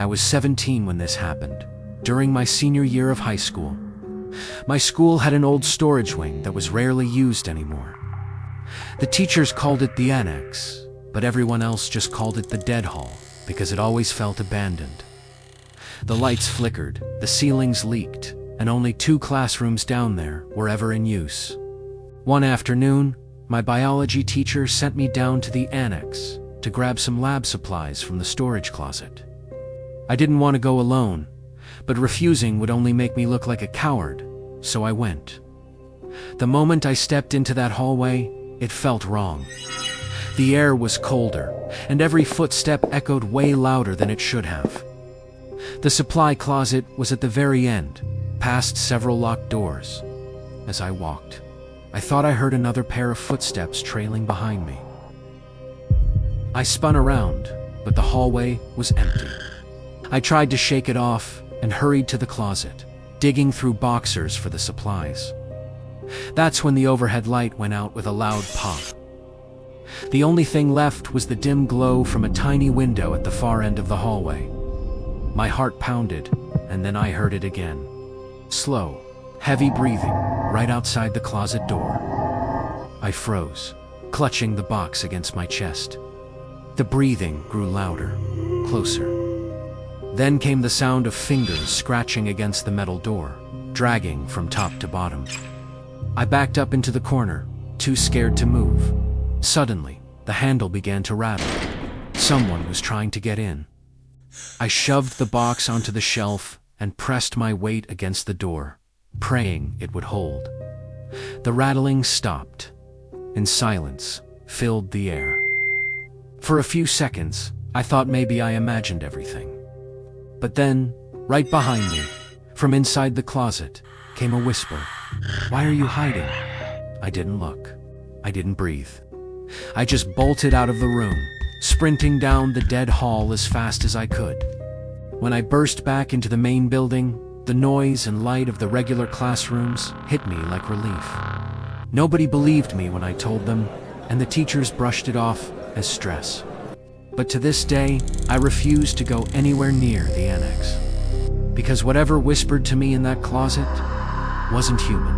I was 17 when this happened, during my senior year of high school. My school had an old storage wing that was rarely used anymore. The teachers called it the annex, but everyone else just called it the dead hall because it always felt abandoned. The lights flickered, the ceilings leaked, and only 2 classrooms down there were ever in use. One afternoon, my biology teacher sent me down to the annex to grab some lab supplies from the storage closet. I didn't want to go alone, but refusing would only make me look like a coward, so I went. The moment I stepped into that hallway, it felt wrong. The air was colder, and every footstep echoed way louder than it should have. The supply closet was at the very end, past several locked doors. As I walked, I thought I heard another pair of footsteps trailing behind me. I spun around, but the hallway was empty. I tried to shake it off and hurried to the closet, digging through boxers for the supplies. That's when the overhead light went out with a loud pop. The only thing left was the dim glow from a tiny window at the far end of the hallway. My heart pounded, and then I heard it again. Slow, heavy breathing, right outside the closet door. I froze, clutching the box against my chest. The breathing grew louder, closer. Then came the sound of fingers scratching against the metal door, dragging from top to bottom. I backed up into the corner, too scared to move. Suddenly, the handle began to rattle. Someone was trying to get in. I shoved the box onto the shelf and pressed my weight against the door, praying it would hold. The rattling stopped, and silence filled the air. For a few seconds, I thought maybe I imagined everything. But then, right behind me, from inside the closet, came a whisper. "Why are you hiding?" I didn't look. I didn't breathe. I just bolted out of the room, sprinting down the dead hall as fast as I could. When I burst back into the main building, the noise and light of the regular classrooms hit me like relief. Nobody believed me when I told them, and the teachers brushed it off as stress. But to this day, I refuse to go anywhere near the annex. Because whatever whispered to me in that closet wasn't human.